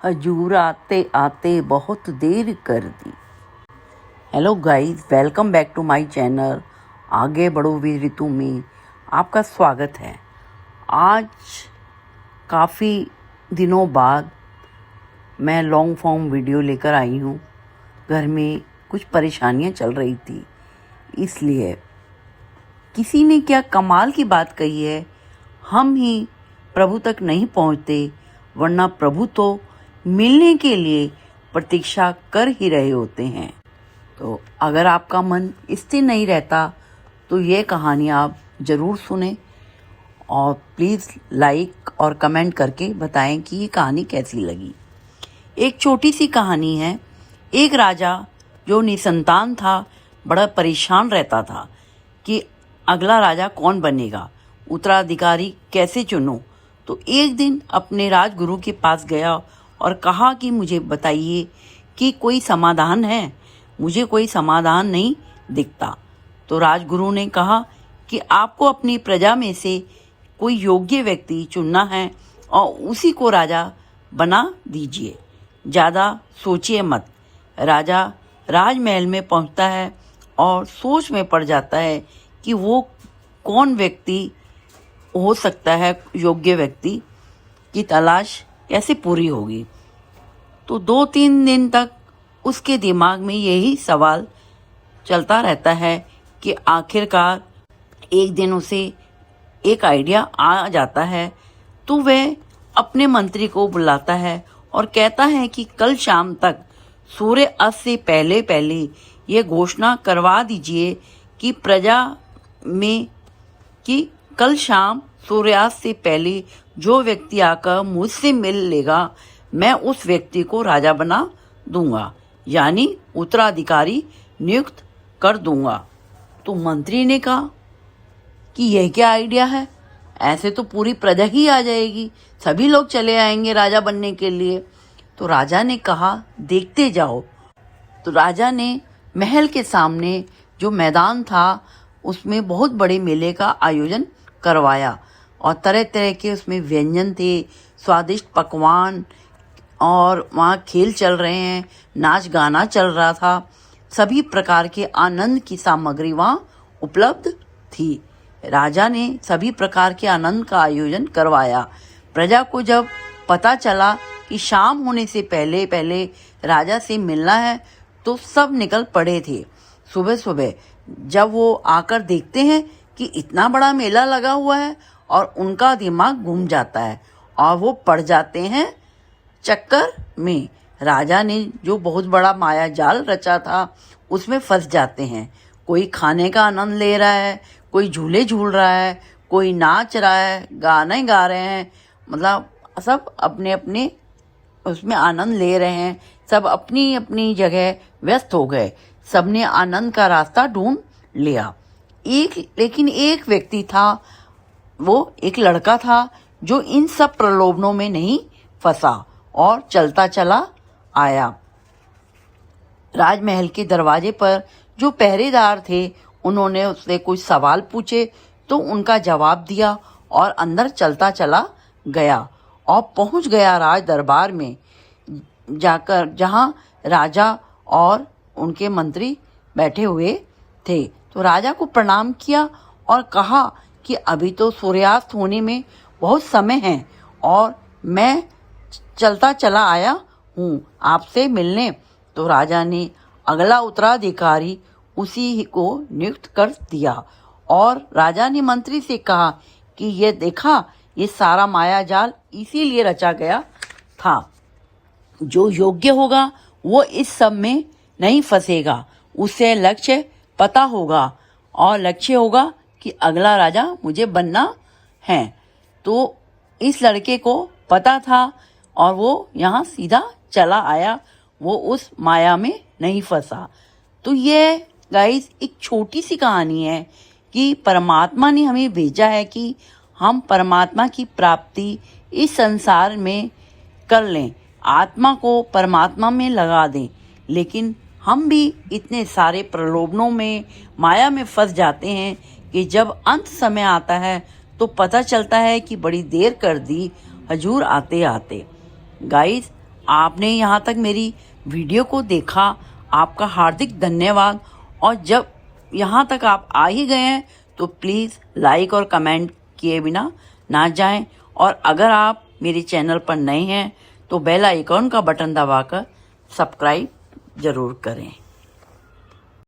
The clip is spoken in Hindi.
हजूर आते आते बहुत देर कर दी। Hello guys, welcome back to my channel आगे बढ़ो वीर ऋतु में आपका स्वागत है। आज काफ़ी दिनों बाद मैं लॉन्ग फॉर्म वीडियो लेकर आई हूँ। घर में कुछ परेशानियाँ चल रही थी, इसलिए किसी ने क्या कमाल की बात कही है, हम ही प्रभु तक नहीं पहुँचते वरना प्रभु तो मिलने के लिए प्रतीक्षा कर ही रहे होते हैं। तो अगर आपका मन स्थिर नहीं रहता तो ये कहानी आप ज़रूर सुने और प्लीज़ लाइक और कमेंट करके बताएं कि ये कहानी कैसी लगी। एक छोटी सी कहानी है। एक राजा जो निसंतान था बड़ा परेशान रहता था कि अगला राजा कौन बनेगा, उत्तराधिकारी कैसे चुनो। तो एक दिन अपने राजगुरु के पास गया और कहा कि मुझे बताइए कि कोई समाधान है, मुझे कोई समाधान नहीं दिखता। तो राजगुरु ने कहा कि आपको अपनी प्रजा में से कोई योग्य व्यक्ति चुनना है और उसी को राजा बना दीजिए, ज़्यादा सोचिए मत। राजा राजमहल में पहुंचता है और सोच में पड़ जाता है कि वो कौन व्यक्ति हो सकता है, योग्य व्यक्ति की तलाश कैसे पूरी होगी। तो 2-3 दिन तक उसके दिमाग में यही सवाल चलता रहता है कि आखिरकार एक दिन उसे एक आइडिया आ जाता है। तो वह अपने मंत्री को बुलाता है और कहता है कि कल शाम तक सूर्य अस्त से पहले पहले ये घोषणा करवा दीजिए कि प्रजा में कि कल शाम सूर्यास्त से पहले जो व्यक्ति आकर मुझसे मिल लेगा मैं उस व्यक्ति को राजा बना दूंगा, यानी उत्तराधिकारी नियुक्त कर दूंगा। तो मंत्री ने कहा कि यह क्या आइडिया है, ऐसे तो पूरी प्रजा ही आ जाएगी, सभी लोग चले आएंगे राजा बनने के लिए। तो राजा ने कहा देखते जाओ। तो राजा ने महल के सामने जो मैदान था उसमें बहुत बड़े मेले का आयोजन करवाया और तरह तरह के उसमें व्यंजन थे, स्वादिष्ट पकवान, और वहाँ खेल चल रहे हैं, नाच गाना चल रहा था। सभी प्रकार के आनंद की सामग्री वहाँ उपलब्ध थी। राजा ने सभी प्रकार के आनंद का आयोजन करवाया। प्रजा को जब पता चला कि शाम होने से पहले पहले राजा से मिलना है तो सब निकल पड़े थे। सुबह सुबह जब वो आकर देखते हैं कि इतना बड़ा मेला लगा हुआ है और उनका दिमाग घूम जाता है और वो पड़ जाते हैं चक्कर में। राजा ने जो बहुत बड़ा माया जाल रचा था उसमें फंस जाते हैं। कोई खाने का आनंद ले रहा है, कोई झूले झूल रहा है, कोई नाच रहा है, गाने गा रहे हैं, मतलब सब अपने अपने उसमें आनंद ले रहे हैं। सब अपनी अपनी जगह व्यस्त हो गए, सबने आनंद का रास्ता ढूंढ लिया। लेकिन एक व्यक्ति था, वो एक लड़का था जो इन सब प्रलोभनों में नहीं फंसा और चलता चला आया। राजमहल के दरवाजे पर जो पहरेदार थे उन्होंने उससे कुछ सवाल पूछे तो उनका जवाब दिया और अंदर चलता चला गया और पहुंच गया राज दरबार में जाकर, जहां राजा और उनके मंत्री बैठे हुए थे। तो राजा को प्रणाम किया और कहा कि अभी तो सूर्यास्त होने में बहुत समय है और मैं चलता चला आया हूँ आपसे मिलने। तो राजा ने अगला उत्तराधिकारी उसी को नियुक्त कर दिया और राजा ने मंत्री से कहा कि ये देखा, ये सारा माया जाल इसीलिए रचा गया था, जो योग्य होगा वो इस सब में नहीं फंसेगा, उसे लक्ष्य पता होगा और लक्ष्य होगा कि अगला राजा मुझे बनना है। तो इस लड़के को पता था और वो यहाँ सीधा चला आया, वो उस माया में नहीं फंसा। तो ये गाइस एक छोटी सी कहानी है कि परमात्मा ने हमें भेजा है कि हम परमात्मा की प्राप्ति इस संसार में कर लें, आत्मा को परमात्मा में लगा दें। लेकिन हम भी इतने सारे प्रलोभनों में, माया में फंस जाते हैं कि जब अंत समय आता है तो पता चलता है कि बड़ी देर कर दी हजूर आते आते। गाइस, आपने यहाँ तक मेरी वीडियो को देखा, आपका हार्दिक धन्यवाद। और जब यहाँ तक आप आ ही गए हैं तो प्लीज़ लाइक और कमेंट किए बिना ना जाएं। और अगर आप मेरे चैनल पर नए हैं तो बेल आइकॉन का बटन दबाकर सब्सक्राइब ज़रूर करें।